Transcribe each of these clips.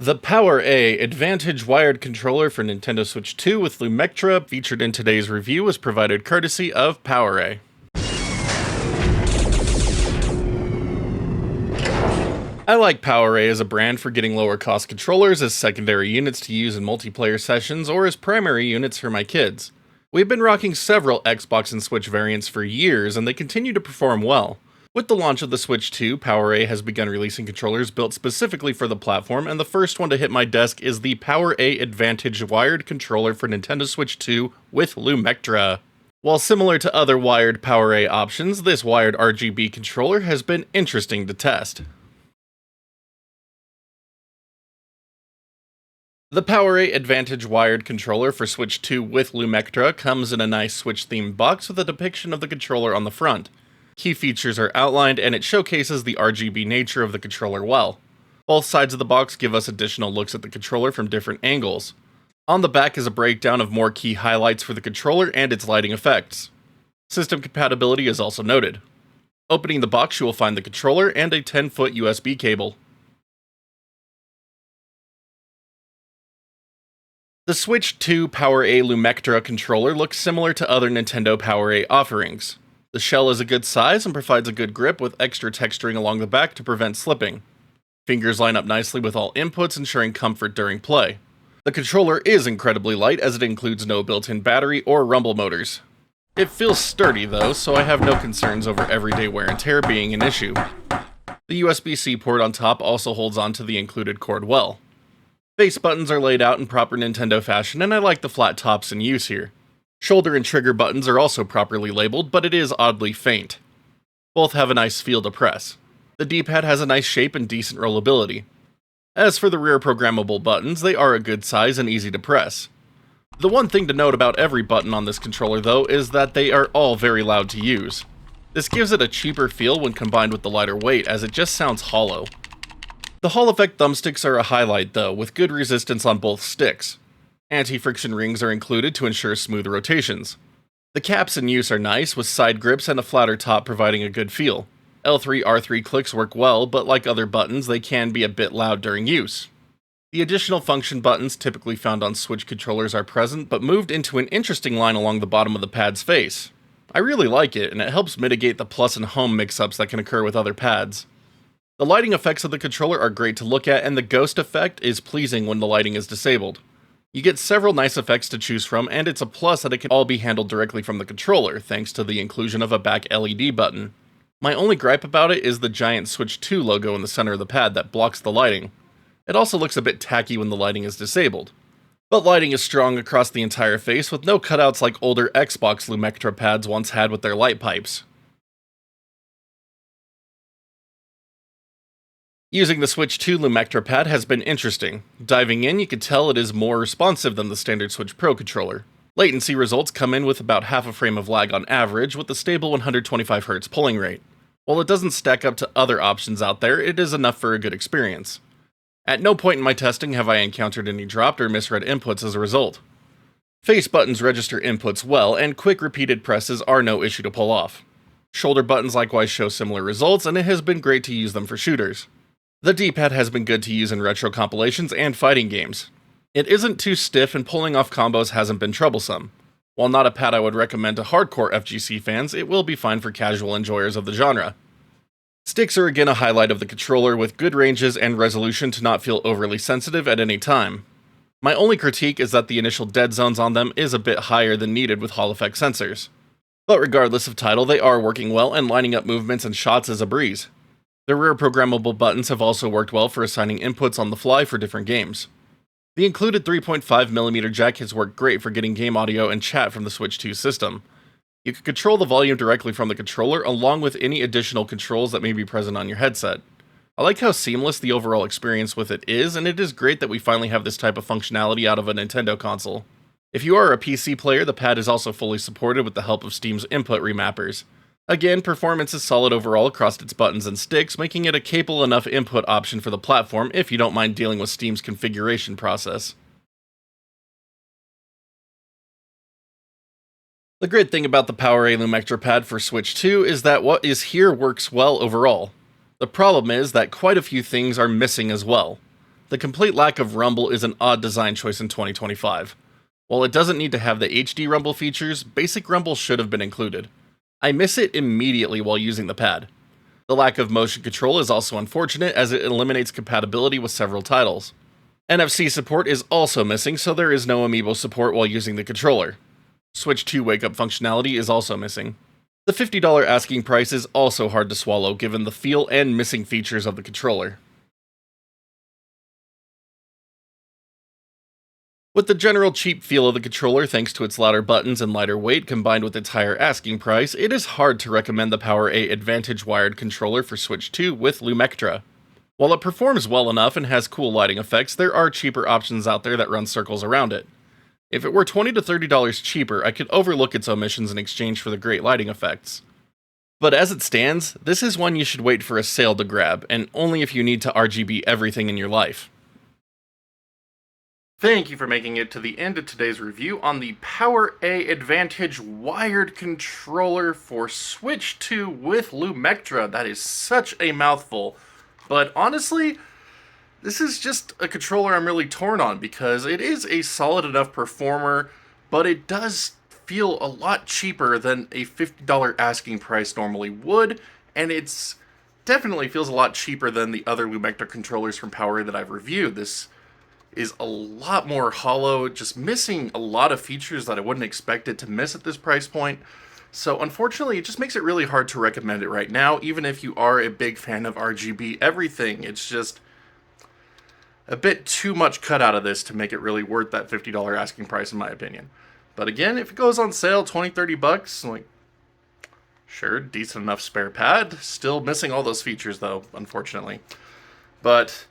The PowerA Advantage Wired Controller for Nintendo Switch 2 with Lumectra, featured in today's review, was provided courtesy of PowerA. I like PowerA as a brand for getting lower cost controllers as secondary units to use in multiplayer sessions or as primary units for my kids. We've been rocking several Xbox and Switch variants for years and they continue to perform well. With the launch of the Switch 2, PowerA has begun releasing controllers built specifically for the platform, and the first one to hit my desk is the PowerA Advantage Wired Controller for Nintendo Switch 2 with Lumectra. While similar to other wired PowerA options, this wired RGB controller has been interesting to test. The PowerA Advantage Wired Controller for Switch 2 with Lumectra comes in a nice Switch-themed box with a depiction of the controller on the front. Key features are outlined, and it showcases the RGB nature of the controller well. Both sides of the box give us additional looks at the controller from different angles. On the back is a breakdown of more key highlights for the controller and its lighting effects. System compatibility is also noted. Opening the box, you will find the controller and a 10-foot USB cable. The Switch 2 PowerA Lumectra controller looks similar to other Nintendo PowerA offerings. The shell is a good size and provides a good grip with extra texturing along the back to prevent slipping. Fingers line up nicely with all inputs, ensuring comfort during play. The controller is incredibly light as it includes no built-in battery or rumble motors. It feels sturdy though, so I have no concerns over everyday wear and tear being an issue. The USB-C port on top also holds onto the included cord well. Face buttons are laid out in proper Nintendo fashion, and I like the flat tops in use here. Shoulder and trigger buttons are also properly labeled, but it is oddly faint. Both have a nice feel to press. The D-pad has a nice shape and decent rollability. As for the rear programmable buttons, they are a good size and easy to press. The one thing to note about every button on this controller though is that they are all very loud to use. This gives it a cheaper feel when combined with the lighter weight, as it just sounds hollow. The Hall effect thumbsticks are a highlight though, with good resistance on both sticks. Anti-friction rings are included to ensure smooth rotations. The caps in use are nice, with side grips and a flatter top providing a good feel. L3, R3 clicks work well, but like other buttons, they can be a bit loud during use. The additional function buttons typically found on Switch controllers are present, but moved into an interesting line along the bottom of the pad's face. I really like it, and it helps mitigate the plus and home mix-ups that can occur with other pads. The lighting effects of the controller are great to look at, and the ghost effect is pleasing when the lighting is disabled. You get several nice effects to choose from, and it's a plus that it can all be handled directly from the controller, thanks to the inclusion of a back LED button. My only gripe about it is the giant Switch 2 logo in the center of the pad that blocks the lighting. It also looks a bit tacky when the lighting is disabled. But lighting is strong across the entire face, with no cutouts like older Xbox Lumectra pads once had with their light pipes. Using the Switch 2 Lumectra pad has been interesting. Diving in, you can tell it is more responsive than the standard Switch Pro controller. Latency results come in with about half a frame of lag on average, with a stable 125Hz polling rate. While it doesn't stack up to other options out there, it is enough for a good experience. At no point in my testing have I encountered any dropped or misread inputs as a result. Face buttons register inputs well, and quick repeated presses are no issue to pull off. Shoulder buttons likewise show similar results, and it has been great to use them for shooters. The D-pad has been good to use in retro compilations and fighting games. It isn't too stiff, and pulling off combos hasn't been troublesome. While not a pad I would recommend to hardcore FGC fans, it will be fine for casual enjoyers of the genre. Sticks are again a highlight of the controller, with good ranges and resolution to not feel overly sensitive at any time. My only critique is that the initial dead zones on them is a bit higher than needed with Hall effect sensors. But regardless of title, they are working well, and lining up movements and shots is a breeze. The rear programmable buttons have also worked well for assigning inputs on the fly for different games. The included 3.5mm jack has worked great for getting game audio and chat from the Switch 2 system. You can control the volume directly from the controller, along with any additional controls that may be present on your headset. I like how seamless the overall experience with it is, and it is great that we finally have this type of functionality out of a Nintendo console. If you are a PC player, the pad is also fully supported with the help of Steam's input remappers. Again, performance is solid overall across its buttons and sticks, making it a capable enough input option for the platform if you don't mind dealing with Steam's configuration process. The great thing about the PowerA Lumectra pad for Switch 2 is that what is here works well overall. The problem is that quite a few things are missing as well. The complete lack of rumble is an odd design choice in 2025. While it doesn't need to have the HD rumble features, basic rumble should have been included. I miss it immediately while using the pad. The lack of motion control is also unfortunate as it eliminates compatibility with several titles. NFC support is also missing, so there is no amiibo support while using the controller. Switch 2 wake-up functionality is also missing. The $50 asking price is also hard to swallow given the feel and missing features of the controller. With the general cheap feel of the controller thanks to its louder buttons and lighter weight combined with its higher asking price, it is hard to recommend the PowerA Advantage Wired Controller for Switch 2 with Lumectra. While it performs well enough and has cool lighting effects, there are cheaper options out there that run circles around it. If it were $20 to $30 cheaper, I could overlook its omissions in exchange for the great lighting effects. But as it stands, this is one you should wait for a sale to grab, and only if you need to RGB everything in your life. Thank you for making it to the end of today's review on the PowerA Advantage Wired Controller for Switch 2 with Lumectra. That is such a mouthful. But honestly, this is just a controller I'm really torn on because it is a solid enough performer, but it does feel a lot cheaper than a $50 asking price normally would, and it's definitely feels a lot cheaper than the other Lumectra controllers from PowerA that I've reviewed. This is a lot more hollow, just missing a lot of features that I wouldn't expect it to miss at this price point. So unfortunately, it just makes it really hard to recommend it right now, even if you are a big fan of RGB everything. It's just a bit too much cut out of this to make it really worth that $50 asking price in my opinion. But again, if it goes on sale, 20, 30 bucks, like, sure, decent enough spare pad. Still missing all those features though, unfortunately. But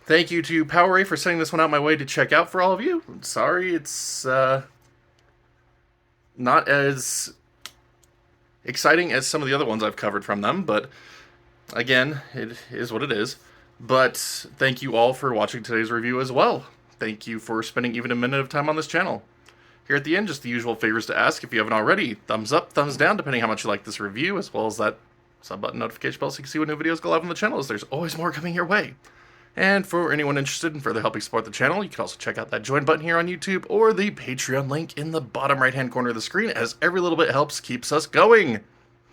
thank you to PowerA for sending this one out my way to check out for all of you. I'm sorry it's not as exciting as some of the other ones I've covered from them, but again, it is what it is. But thank you all for watching today's review as well. Thank you for spending even a minute of time on this channel. Here at the end, just the usual favors to ask if you haven't already. Thumbs up, thumbs down, depending how much you like this review, as well as that sub button notification bell so you can see when new videos go live on the channel, as there's always more coming your way. And for anyone interested in further helping support the channel, you can also check out that join button here on YouTube or the Patreon link in the bottom right hand corner of the screen, as every little bit helps keeps us going.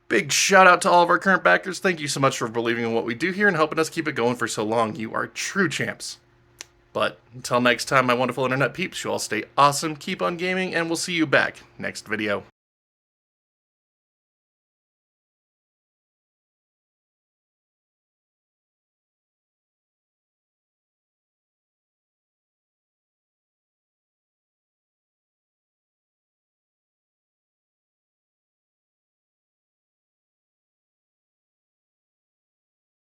Big shout out to all of our current backers. Thank you so much for believing in what we do here and helping us keep it going for so long. You are true champs. But until next time, my wonderful internet peeps, you all stay awesome, keep on gaming, and we'll see you back next video.